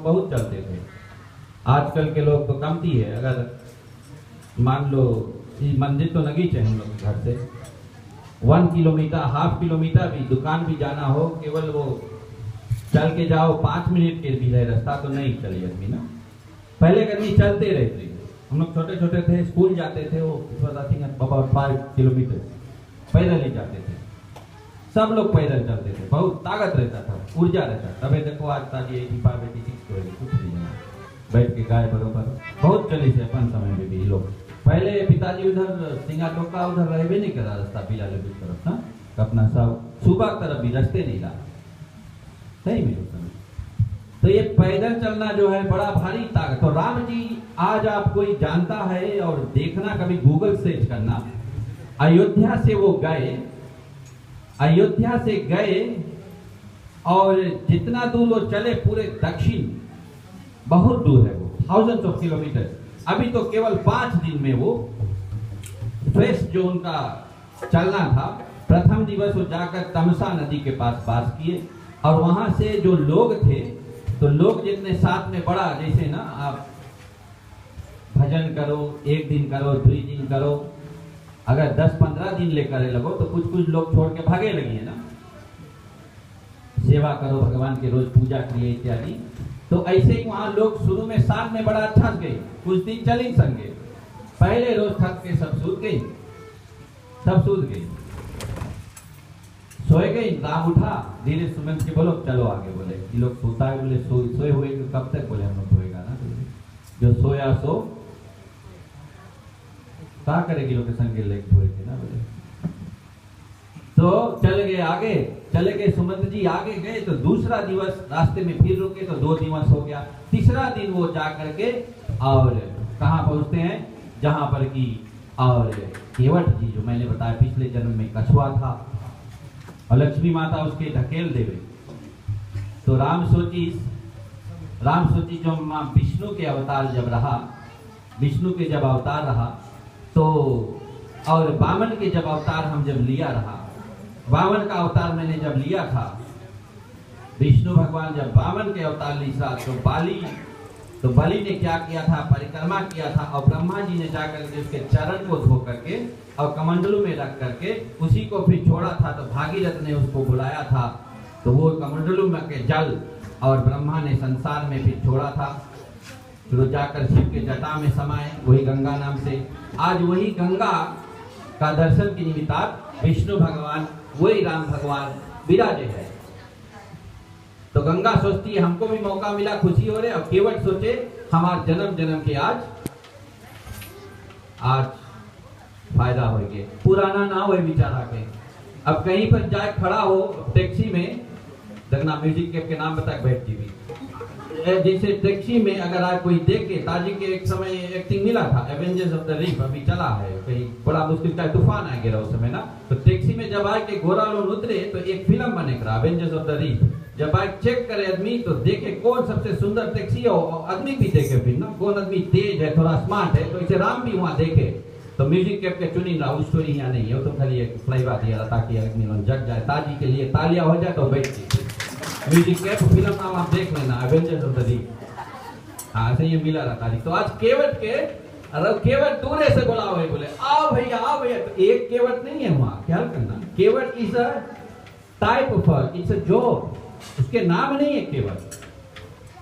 बहुत चलते थे। आजकल के लोग तो कमती है। अगर मान लो ये मंदिर तो नगीच है हम लोग के घर से 1 किलोमीटर, हाफ किलोमीटर भी दुकान भी जाना हो, केवल वो चल के जाओ 5 मिनट के भी है रास्ता, तो नहीं चले आदमी ना। पहले आदमी चलते रहते थे। हम लोग छोटे छोटे थे, स्कूल जाते थे, वो अबाउट 5 किलोमीटर पैदल ही जाते थे। सब लोग पैदल चलते थे, बहुत ताकत रहता था, ऊर्जा रहता। तबे देखो आज ताजी 85 86 तो कुछ नहीं है, बैठ के गाय बरोबर बहुत चली से अपन समय में भी लोग। पहले पिताजी उधर सिंगा टोका उधर रह भी नहीं करा रास्ता पीला लेबी तरफ ना, अपना सब सुबह तरफ भी रास्ते नहीं रहा सही में उस समय। तो ये पैदल चलना जो है बड़ा भारी ताकत। तो राम जी आज आप कोई जानता है और देखना, कभी गूगल सर्च करना, अयोध्या से वो गए, अयोध्या से गए और जितना दूर वो चले पूरे दक्षिण, बहुत दूर है वो, थाउजेंड्स ऑफ किलोमीटर। अभी तो केवल 5 दिन में वो फ्रेश जो उनका चलना था, प्रथम दिवस वो जाकर तमसा नदी के पास बास किए और वहां से जो लोग थे, तो लोग जितने साथ में बड़ा, जैसे ना आप भजन करो, 1 दिन करो, 2 दिन करो, अगर 10-15 दिन लेकर लगो तो कुछ कुछ लोग छोड़ के भागे लगी है ना, सेवा करो भगवान के, रोज पूजा करिए इत्यादि। तो ऐसे ही वहां लोग शुरू में साथ में बड़ा अच्छा गए, कुछ दिन चली संगे, पहले रोज थक के सब सूत गई, सब सूत गई, सोए गई। राम उठा, धीरे सुमंत के बोलो चलो आगे, बोले ये लोग सोता है, बोले सोए हुए कब तक, बोले हम लोग सोएगा ना, जो सोया सो क्या करेगी लोग के संगे लेके थोड़े थे ना, बोले तो चले गए आगे, चले गए सुमंत जी आगे गए। तो दूसरा दिवस रास्ते में फिर रुके, तो 2 दिवस हो गया। तीसरा दिन वो जा करके और कहाँ पहुंचते हैं, जहां पर की और केवट जी जो मैंने बताया पिछले जन्म में कछुआ था और लक्ष्मी माता उसके ढकेल देवे। तो राम सोची जो माँ विष्णु के अवतार जब रहा, विष्णु के जब अवतार रहा, तो और वामन के जब अवतार हम जब लिया रहा, वामन का अवतार मैंने जब लिया था, विष्णु भगवान जब वामन के अवतार लिया, तो बलि ने क्या किया था, परिक्रमा किया था और ब्रह्मा जी ने जाकर के उसके चरण को धो करके और कमंडलू में रख करके उसी को फिर छोड़ा था। तो भागीरथ ने उसको बुलाया था, तो वो कमंडलू में के जल और ब्रह्मा ने संसार में फिर छोड़ा था, फिर वो जाकर शिव के जटा में समाये, वही गंगा नाम से। आज वही गंगा का दर्शन के निमित्त विष्णु भगवान, वही राम भगवान विराजे है। तो गंगा सोचती है हमको भी मौका मिला, खुशी हो रहे। अब केवट सोचे हमारे जन्म जन्म के आज फायदा हो गया, पुराना ना हो बेचारा के। अब कहीं पर जाए खड़ा हो टैक्सी में, देखना म्यूजिक कैप के नाम बता बैठ जी, जैसे टैक्सी में अगर आज कोई देखे, ताजी के एक समय एक्टिंग मिला था एवेंजर्स ऑफ द रीफ, अभी चला है कहीं, बड़ा मुश्किल का तूफान आ गया उस समय ना। तो टैक्सी में जब आए के घोड़ा लोग उतरे तो एक फिल्म बने करा एवेंजर्स ऑफ द रीफ। जब आए चेक करे आदमी तो देखे कौन सबसे सुंदर टैक्सी है, और आदमी भी देखे फिर ना कौन आदमी तेज है, थोड़ा स्मार्ट है। तो इसे राम भी वहाँ देखे, तो म्यूजिक कैप के चुनी रहा, उस स्टोरी यहाँ नहीं है, तो खाली एक फ्लाइवा दिया ताकि आदमी जग जाए, ताजी के लिए तालियां हो जाए तो बैठ के म्यूजिक कैप फिल्म नाम आप देख लेना एवेंजर्स ऑफ द रीफ। हाँ ऐसे ये मिला रहा तारीख। तो आज केवट के, अरे केवट दूरे से बोला हुए, बोले आओ भैया आओ भैया। तो एक केवट नहीं है वहां, ख्याल करना, Kewat is a type of, it's a job, उसके नाम नहीं है केवट।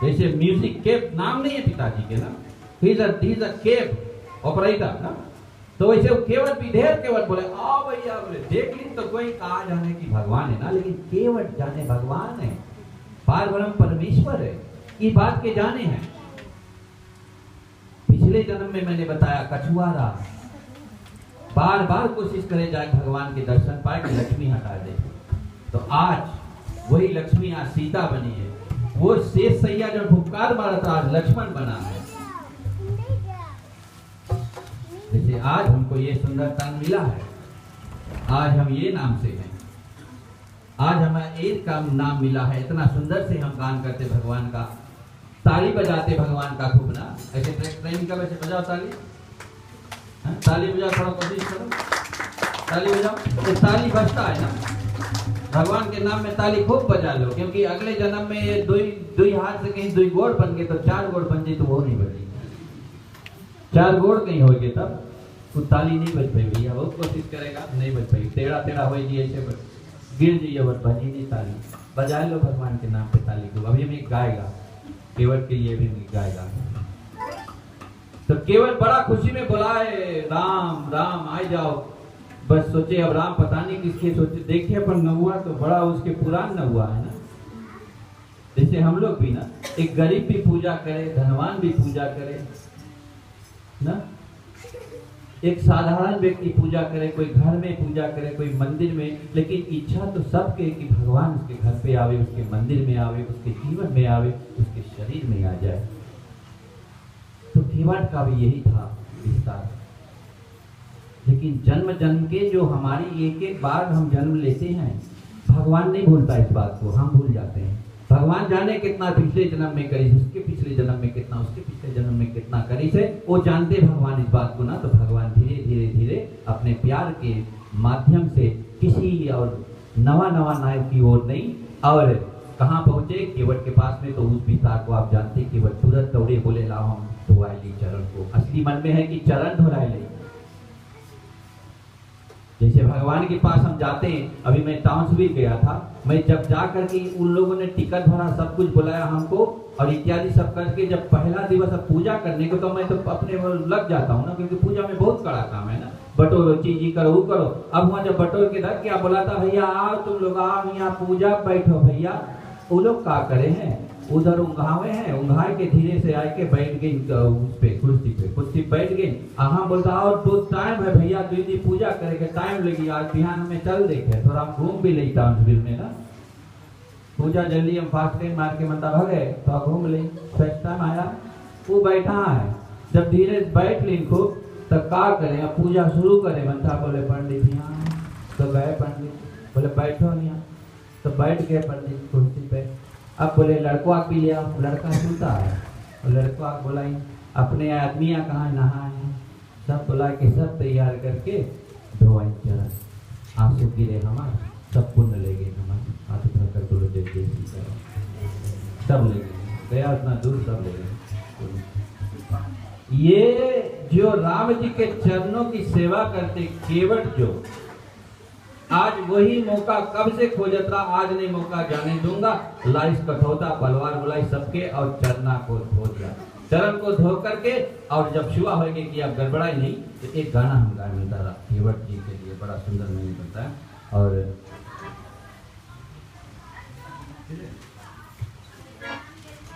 जैसे म्यूजिक कैप नाम नहीं है पिताजी के ना, he is a cap operator ना। तो वैसे केवट भी ढेर केवट बोले आओ भैया, बोले देख ली तो कोई कहा जाने की भगवान है ना, लेकिन केवट जाने भगवान है, पार ब्रह्म परमेश्वर है, ये बात के जाने हैं। पिछले जन्म में मैंने बताया कछुआ रहा, बार बार कोशिश करे जाए भगवान के दर्शन पाए कि लक्ष्मी हटा दे। तो आज वही लक्ष्मी आज सीता बनी है, वो शेष सैया जो फुफकार मारा था आज लक्ष्मण बना है। जैसे आज हमको ये सुंदर तन मिला है, आज हम ये नाम से हैं, आज हमें एक का नाम मिला है, इतना सुंदर से हम गान करते भगवान का, ताली बजाते भगवान का खूब ना। ऐसे ट्रेन का वैसे बजाओ ताली, हाँ? ताली बजाओ, थोड़ा कोशिश करो ताली बजाओ, तो ताली बजता है ना। भगवान के नाम में ताली खूब बजा लो, क्योंकि अगले जन्म में ये दुई हाथ से कहीं दुई गोड़ बन गए तो चार गोड़ बन जाए तो वो नहीं बजी। चार गोड़ कहीं हो गए तब तो ताली नहीं बज पाई भैया, बहुत कोशिश करेगा नहीं बज पाई, टेढ़ा टेढ़ा हो जी ऐसे गिर जाइए बस बजी नहीं ताली। बजा लो भगवान के नाम पे ताली को। अभी हम एक गाएगा केवट के लिए भी गाएगा। तो केवट बड़ा खुशी में बुलाए, राम राम आ जाओ। बस सोचे अब राम पता नहीं किसके, सोचे देखे पर नौआ तो बड़ा उसके पुरान नौआ है ना। जैसे हम लोग भी ना, एक गरीब भी पूजा करे, धनवान भी पूजा करे ना, एक साधारण व्यक्ति पूजा करे, कोई घर में पूजा करे, कोई मंदिर में, लेकिन इच्छा तो सबके कि भगवान उसके घर पे आवे, उसके मंदिर में आवे, उसके जीवन में आवे, उसके शरीर में आ जाए। तो केवट का भी यही था विस्तार। लेकिन जन्म जन्म के जो हमारी एक एक बार हम जन्म लेते हैं, भगवान नहीं भूलता इस बात को, हम भूल जाते हैं। भगवान जाने कितना पिछले जन्म में करी, उसके पिछले जन्म में कितना, उसके पिछले जन्म में कितना करी से वो जानते भगवान इस बात को ना। तो भगवान धीरे धीरे धीरे अपने प्यार के माध्यम से किसी और नवा नवा नायक की ओर नहीं, और कहाँ पहुंचे केवट के पास में। तो उस विस्तार को आप जानते, केवट तुरंत दौड़े, बोले लाओ हम धोआई ली चरण को। असली मन में है कि चरण धोराई ली। जैसे भगवान के पास हम जाते हैं, अभी मैं टाउन्सविल गया था, मैं जब जा करके उन लोगों ने टिकट भरा, सब कुछ बुलाया हमको और इत्यादि सब करके, जब पहला दिवस अब पूजा करने को, तो मैं तो अपने लग जाता हूँ ना, क्योंकि पूजा में बहुत कड़ा काम है ना, बटोरो चीजी करो वो करो। अब वहाँ जब बटोर के रख क्या बोला था, भैया आओ तुम लोग आओ यहाँ पूजा बैठो भैया। वो लोग क्या करे हैं, उधर उंघावे हैं, उंघाए के धीरे से आए के बैठ गए उस पे कुर्सी बैठ गए। हाँ बोलता और तो टाइम है भैया, दीदी पूजा करे के टाइम लगी, आज बिहान में चल देखे थोड़ा घूम भी लेता हूँ में ना, पूजा जल्दी हम फास्ट टाइम मार के मतलब भगे तो घूम ले, फर्स्ट टाइम आया वो बैठा है। जब धीरे बैठ ली खूब तब का करे, अब पूजा शुरू करे। बनता बोले पंडित यहाँ, तो गए पंडित बोले बैठो यहाँ, तो बैठ गए पंडित कुर्सी पे। अब बोले लड़को आग भी लिया, लड़का सुनता है, और लड़को आग बोलाई अपने आदमियाँ कहाँ नहाए हैं, सब बुला के सब तैयार करके धोआई चरण, आंसू गिरे हमारे, सब पुण्य ले गए हमारे, हाथ उठाकर बोलो जय जय सीताराम, सब ले गए, गया उतना दूर सब ले गए। ये जो राम जी के चरणों की सेवा करते केवट, जो आज वही मौका कब से खोजत रहा, आज नहीं मौका जाने दूंगा। लाइस कठौता पलवार बुलाई सबके और चरना को धो दिया, चरण को धो करके। और जब शुआ होगी कि अब गड़बड़ाई नहीं, तो एक गाना हम गा मिलता रहा केवट जी के लिए, बड़ा सुंदर मैंने बताया। और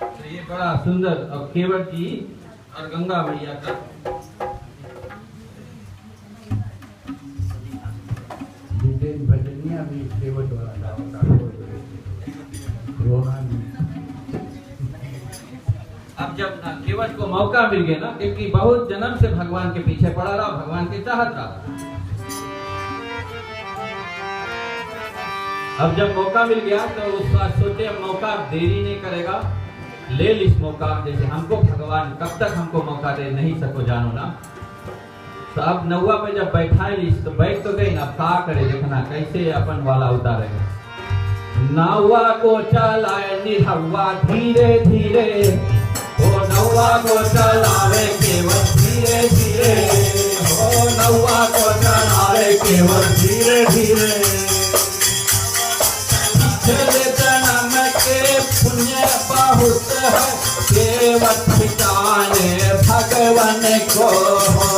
तो ये बड़ा सुंदर, और केवट जी और गंगा मैया का भजनिया भी केवट वाला अब जब केवट को मौका मिल गया ना, क्योंकि बहुत जन्म से भगवान के पीछे पड़ा रहा, भगवान के चाहत रहा। अब जब मौका मिल गया तो उस बात सोचे अब मौका देरी नहीं करेगा, ले लिस मौका। जैसे हमको भगवान कब तक हमको मौका दे नहीं सको जानो ना। तो अब नौवा पे जब बैठाए लिस तो बैठ तो गई ना, अब का करे देखना कैसे अपन वाला उतारेगा। नौवा को चलाए निहवा धीरे धीरे, ओ नौवा को चलावे केवल धीरे धीरे, ओ नौवा को चलावे केवल धीरे धीरे। पिछले जन्म के पुण्य बहुत है, केवट ठिकाने भगवान को,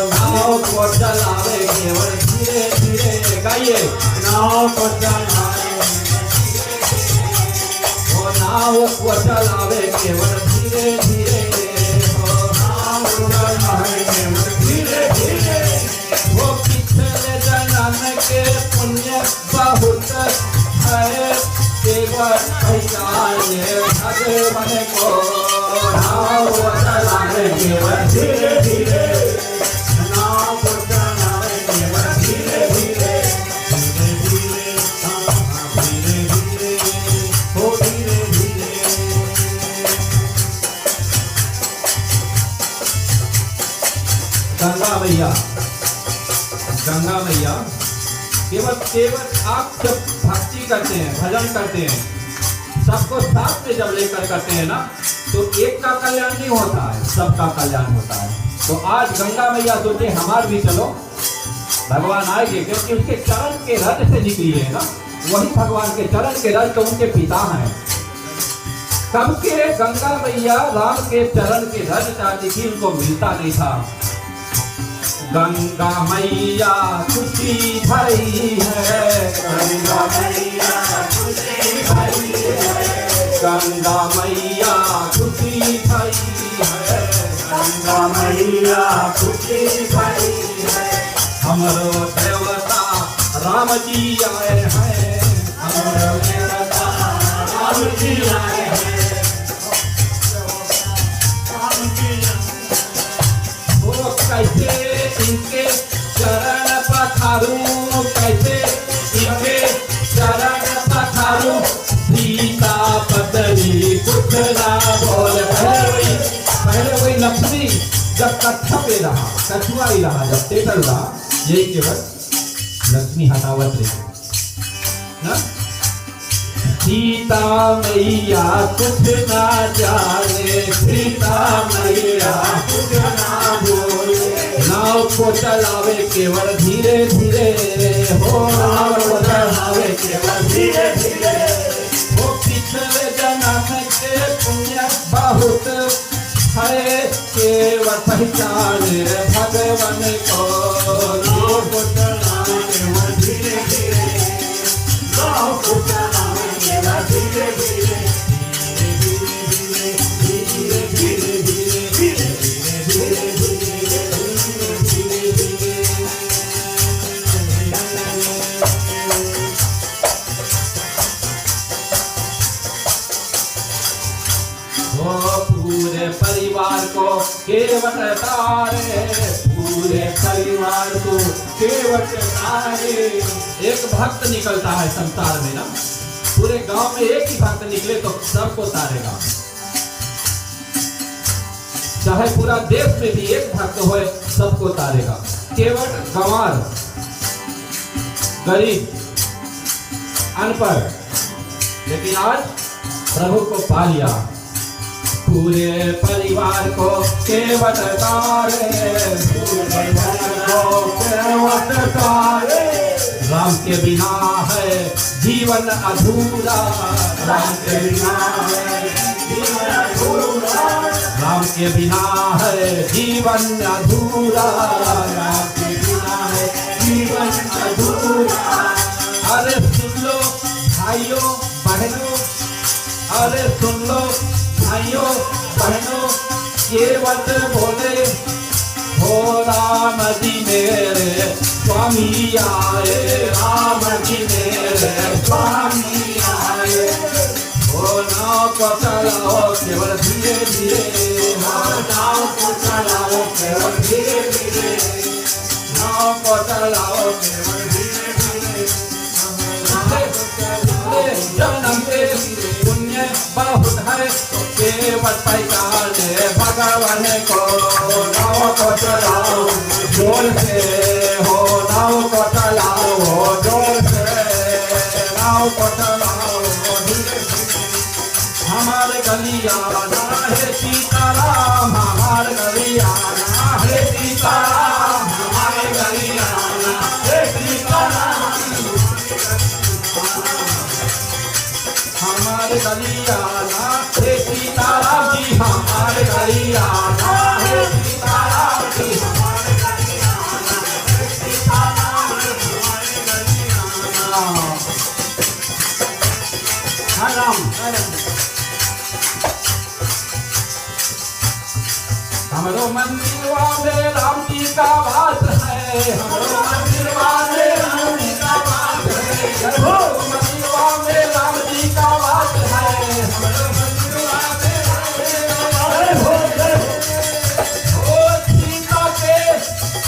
नाव को चलावे केवल धीरे धीरे। गाइए नाव को चलावे, ओ नाव को चलावे केवल धीरे धीरे, ओ नाव को चलावे केवल धीरे धीरे। वो पिछले जन्म के पुण्य बहुत है, केवट ठिकाने भगवान को, नाव को चलावे केवल धीरे धीरे, नाव को चलावे केवल धीरे धीरे, धीरे धीरे धीरे धीरे हो धीरे धीरे। गंगा मैया केवल केवल आप जब भक्ति करते हैं, भजन करते हैं, सबको साथ में जब लेकर करते हैं ना, तो एक का कल्याण नहीं होता है, सबका कल्याण होता है। तो आज गंगा मैया सोचे हमार भी चलो, भगवान आएंगे, क्योंकि उसके चरण के रज से निकली है ना, वही भगवान के चरण के रज तो उनके पिता हैं। कब के गंगा मैया राम के चरण के रज चाहती थी, उनको मिलता नहीं था। गंगा मैया खुशी भई है, गंगा मैया खुशी भई है, गंगा मैया खुशी भई है, गंगा मैया खुशी भई है। हमरो देवता राम जी आए हैं, हमरो देवता राम जी आए हैं। वो कैसे इनके चरण पखारूं, कैसे इनके चरण पखारूं, सीता पत्नी कुछ ना बोल। पहले वही लक्ष्मी जब कच्छा पे रहा, कछुआ ही रहा, जब टेटल रहा, यही केवल लक्ष्मी हटावत रही ना। सीता मैया कुछ ना जाने, सीता मैया कुछ ना बोले, नाव को चलावे केवल धीरे धीरे हो, नाव को चलावे केवल धीरे धीरे हो। पिछले जन्म के पुण्य बहुत है, केवल पहचाने भगवान को, नाव को चलावे केवल धीरे धीरे, नाव को चलावे केवल धीरे धीरे, धीरे धीरे धीरे धीरे धीरे धीरे धीरे धीरे। वो पूरे परिवार को केवट तारे, पूरे परिवार को केवट तारे। एक भक्त निकलता है संसार में ना, पूरे गांव में एक ही भक्त निकले तो सबको तारेगा। चाहे पूरा देश में भी एक भक्त होए, सबको तारेगा। केवट गंवार, गरीब, अनपढ़, लेकिन आज प्रभु को पा लिया। पूरे परिवार को केवट तारे, पूरे परिवार को केवट तारे। राम के बिना है जीवन अधूरा, राम के बिना है जीवन अधूरा, राम के बिना है जीवन अधूरा, राम के बिना है जीवन अधूरा। अरे सुन लो भाइयों बहनों, अरे सुन लो भाइयों बहनों, केवट बोले हो राम जी मेरे स्वामी आए, राम जी मेरे स्वामी आए। हो नाव को चलाओ केवल धीरे धीरे, हो नाव को चलाओ केवल धीरे धीरे, नाव को चलाओ केवल धीरे धीरे। जन्म के पुण्य बहुत है, तो केवल पहचाने भगवान को। नाव को चलाओ जोर से, हो नाव को चलाओ जोर से, नाव को चलाओ धीरे धीरे। हमारे गलियाना है सीताराम, हमारे गलियाना है सीताराम, हमारे गलियाना है सीताराम, हमारे गलियाना है सीताराम जी, हमारे गलियाना है सीताराम जी, हमारे गलियाना है सीताराम, हमारे गलियाना। हाँ राम, हमरो मंदिरवा में राम जी का वास है, हमरो मंदिरवा में राम जी का वास है, हमरो मंदिरवा में राम जी का वास है, हमरो मंदिरवा में राम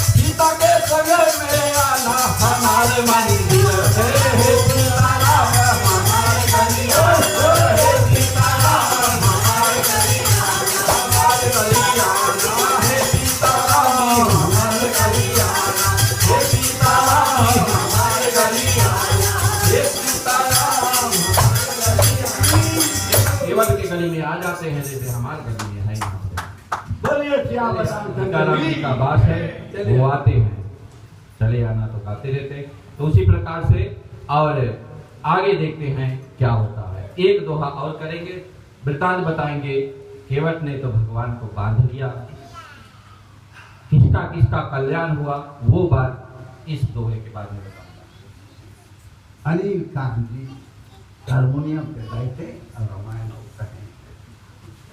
सीता के संग में आना हमारे मंदिर है, सीताराम हमारे मंदिर है, सीताराम हमारे गलियाना है, सीताराम हमारे गलियाना है, सीताराम हमारे गलियाना। केवट के गली में आ जाते हैं, जैसे हमारे गली में है यहाँ पर। बोलिए क्या सीताराम का बात है, वो आते हैं, चले आना तो गाते रहते। तो उसी प्रकार से और आगे देखते हैं क्या होता है। एक दोहा और करेंगे, वृतांत बताएंगे। केवट ने तो भगवान को बांध लिया, किसका किसका कल्याण हुआ वो बात इस दोहे के बाद में बताऊंगा। अनिल कांत जी हारमोनियम पे बैठे और रामायण